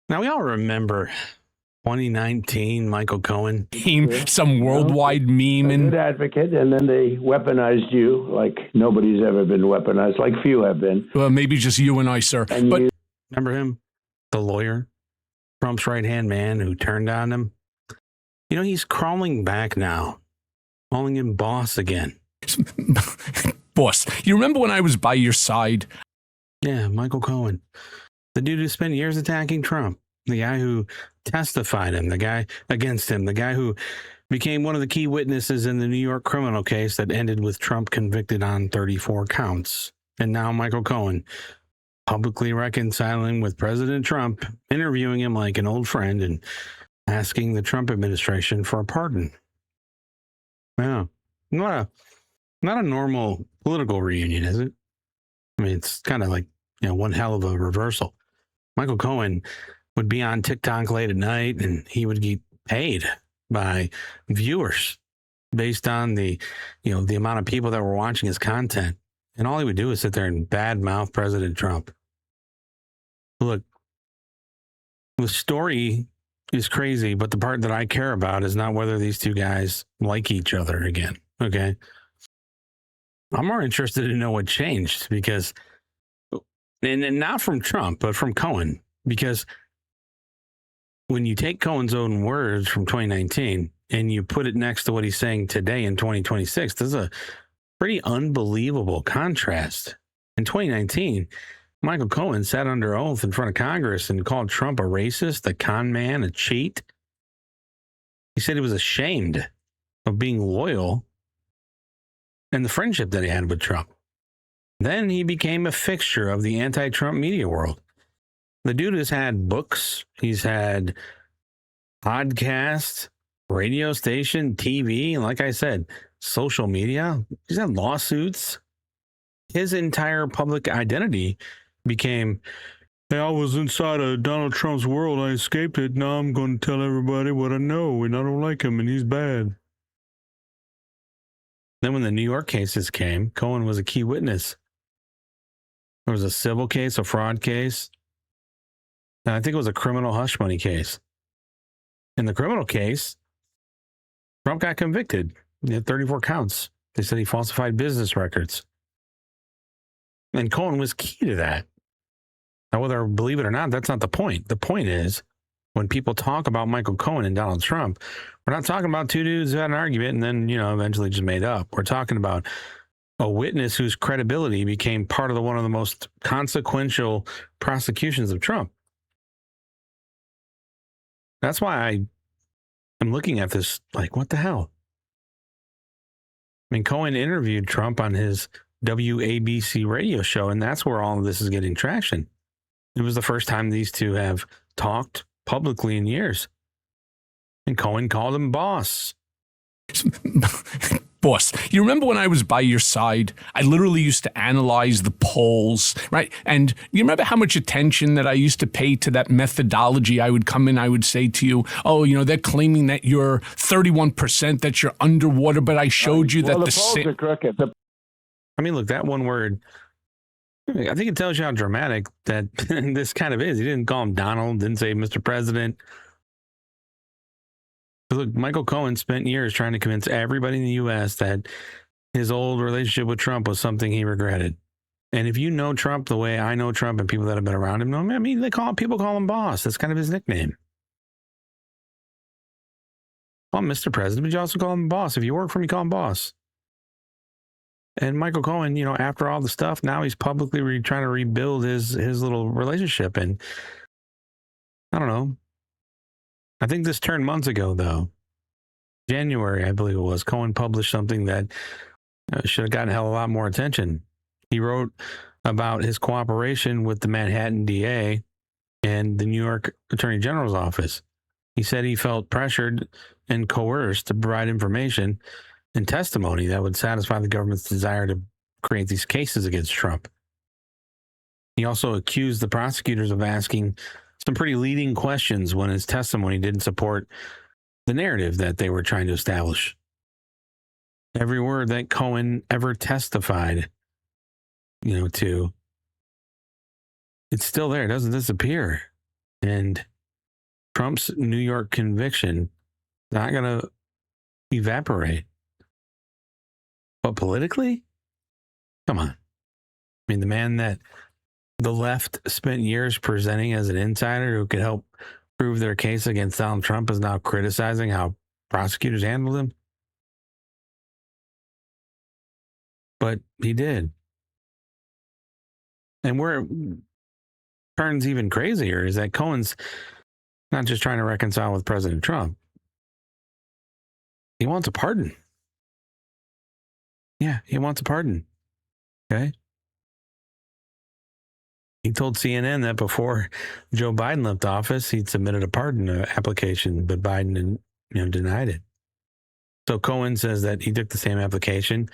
Now, we all remember 2019, Michael Cohen. Some worldwide meme. A good advocate, and then they weaponized you like nobody's ever been weaponized, like few have been. Well, maybe just you and I, sir. And But Remember him? The lawyer, Trump's right-hand man who turned on him. You know, he's crawling back now, calling him boss again. boss, you remember when I was by your side? Yeah, Michael Cohen. The dude who spent years attacking Trump. The guy who testified him, the guy against him, the guy who became one of the key witnesses in the New York criminal case that ended with Trump convicted on 34 counts. And now Michael Cohen publicly reconciling with President Trump, interviewing him like an old friend and asking the Trump administration for a pardon. Yeah, not a normal political reunion, is it? I mean, it's kind of like, one hell of a reversal. Michael Cohen would be on TikTok late at night and he would get paid by viewers based on the amount of people that were watching his content. And all he would do is sit there and badmouth President Trump. Look, the story is crazy, but the part that I care about is not whether these two guys like each other again. Okay. I'm more interested to know what changed because, and not from Trump, but from Cohen, because when you take Cohen's own words from 2019 and you put it next to what he's saying today in 2026, there's a pretty unbelievable contrast. In 2019, Michael Cohen sat under oath in front of Congress and called Trump a racist, a con man, a cheat. He said he was ashamed of being loyal and the friendship that he had with Trump. Then he became a fixture of the anti-Trump media world. The dude has had books, he's had podcasts, radio station, TV, and like I said, social media. He's had lawsuits. His entire public identity became, hey, I was inside of Donald Trump's world. I escaped it. Now I'm going to tell everybody what I know, and I don't like him, and he's bad. Then when the New York cases came, Cohen was a key witness. There was a civil case, a fraud case, and I think it was a criminal hush money case. In the criminal case, Trump got convicted. He had 34 counts. They said he falsified business records. And Cohen was key to that. Now, whether I believe it or not, that's not the point. The point is, when people talk about Michael Cohen and Donald Trump, we're not talking about two dudes who had an argument and then, eventually just made up. We're talking about a witness whose credibility became part of one of the most consequential prosecutions of Trump. That's why I am looking at this like, what the hell? I mean, Cohen interviewed Trump on his WABC radio show, and that's where all of this is getting traction. It was the first time these two have talked publicly in years. And Cohen called him boss. Boss, you remember when I was by your side? I literally used to analyze the polls, right? And you remember how much attention that I used to pay to that methodology? I would come in, I would say to you, they're claiming that you're 31%, that you're underwater, but I showed you that the polls are crooked. I mean, look, that one word, I think it tells you how dramatic that this kind of is. He didn't call him Donald, didn't say Mr. President. Look, Michael Cohen spent years trying to convince everybody in the U.S. that his old relationship with Trump was something he regretted. And if you know Trump the way I know Trump and people that have been around him know him, I mean, people call him boss. That's kind of his nickname. Call him Mr. President, but you also call him boss. If you work for him, you call him boss. And Michael Cohen, after all the stuff, now he's publicly trying to rebuild his little relationship. And I don't know. I think this turned months ago, though. January, I believe it was. Cohen published something that should have gotten a hell of a lot more attention. He wrote about his cooperation with the Manhattan DA and the New York Attorney General's office. He said he felt pressured and coerced to provide information and testimony that would satisfy the government's desire to create these cases against Trump. He also accused the prosecutors of asking some pretty leading questions when his testimony didn't support the narrative that they were trying to establish. Every word that Cohen ever testified, to, it's still there. It doesn't disappear. And Trump's New York conviction not going to evaporate. But politically, come on. I mean, the man that the left spent years presenting as an insider who could help prove their case against Donald Trump is now criticizing how prosecutors handled him. But he did. And where it turns even crazier is that Cohen's not just trying to reconcile with President Trump. He wants a pardon. Yeah, he wants a pardon. Okay. He told CNN that before Joe Biden left office, he'd submitted a pardon application, but Biden denied it. So Cohen says that he took the same application,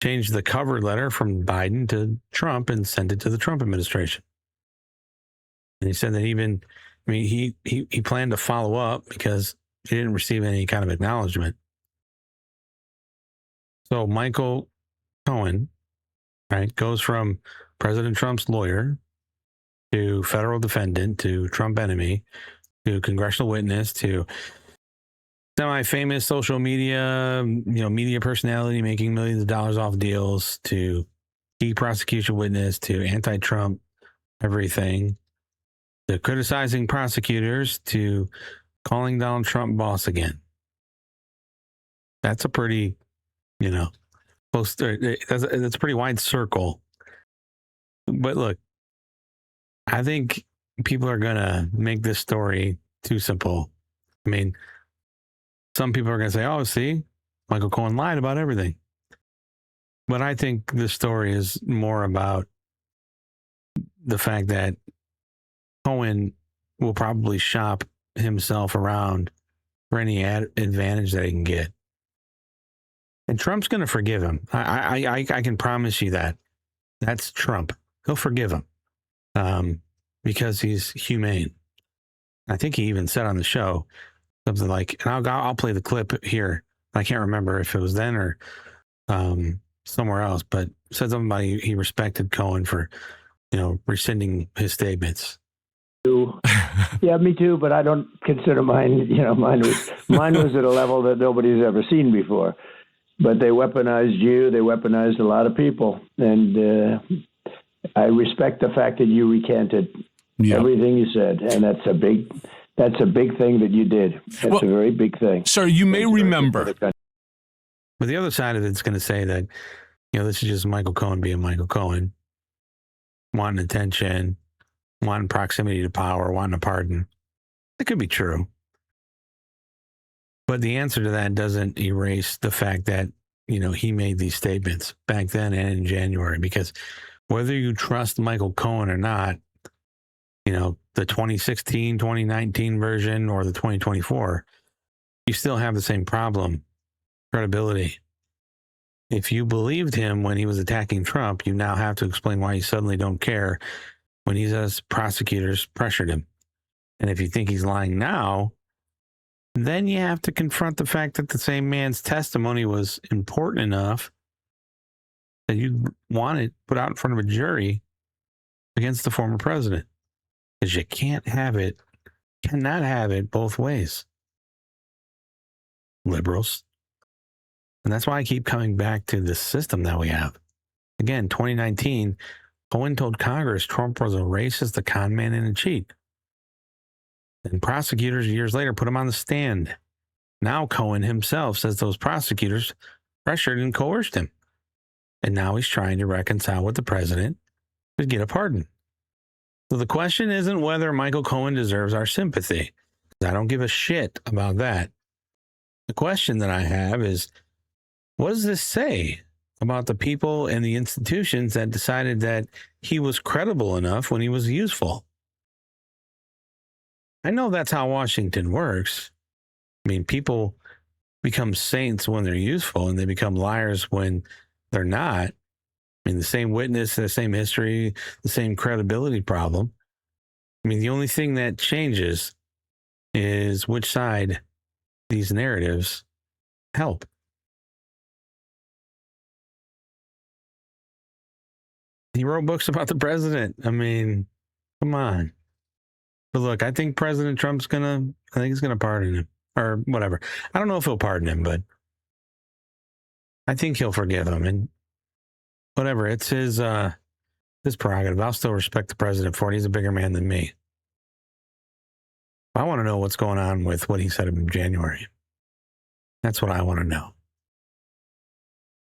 changed the cover letter from Biden to Trump, and sent it to the Trump administration. And he said that he planned to follow up because he didn't receive any kind of acknowledgement. So Michael Cohen, right, goes from President Trump's lawyer to federal defendant to Trump enemy to congressional witness to semi-famous social media, media personality making millions of dollars off deals to key prosecution witness to anti-Trump everything to criticizing prosecutors to calling Donald Trump boss again. That's a pretty, close. That's a pretty wide circle. But look, I think people are gonna make this story too simple. I mean, some people are gonna say, "Oh, see, Michael Cohen lied about everything." But I think this story is more about the fact that Cohen will probably shop himself around for any advantage that he can get. And Trump's going to forgive him. I can promise you that. That's Trump. He'll forgive him because he's humane. I think he even said on the show something like, and I'll play the clip here. I can't remember if it was then or somewhere else, but said something about he respected Cohen for, rescinding his statements. Yeah, me too, but I don't consider mine, mine was at a level that nobody's ever seen before. But they weaponized you, they weaponized a lot of people. And I respect the fact that you recanted everything you said. And that's a big thing that you did. That's a very big thing. Sir, you may remember. But the other side of it's going to say that, this is just Michael Cohen being Michael Cohen, wanting attention, wanting proximity to power, wanting a pardon. It could be true. But the answer to that doesn't erase the fact that, he made these statements back then and in January, because whether you trust Michael Cohen or not, the 2016, 2019 version or the 2024, you still have the same problem, credibility. If you believed him when he was attacking Trump, you now have to explain why you suddenly don't care when he says prosecutors pressured him. And if you think he's lying now, then you have to confront the fact that the same man's testimony was important enough that you want it put out in front of a jury against the former president. Because you cannot have it both ways. Liberals. And that's why I keep coming back to this system that we have. Again, 2019, Cohen told Congress Trump was a racist, a con man, and a cheat. And prosecutors years later put him on the stand. Now Cohen himself says those prosecutors pressured and coerced him. And now he's trying to reconcile with the president to get a pardon. So the question isn't whether Michael Cohen deserves our sympathy. I don't give a shit about that. The question that I have is, what does this say about the people and the institutions that decided that he was credible enough when he was useful? I know that's how Washington works. I mean, people become saints when they're useful and they become liars when they're not. I mean, the same witness, the same history, the same credibility problem. I mean, the only thing that changes is which side these narratives help. He wrote books about the president. I mean, come on. But look, I think President Trump's I think he's gonna pardon him or whatever. I don't know if he'll pardon him, but I think he'll forgive him and whatever. It's his prerogative. I'll still respect the president for it. He's a bigger man than me. I want to know what's going on with what he said in January. That's what I want to know.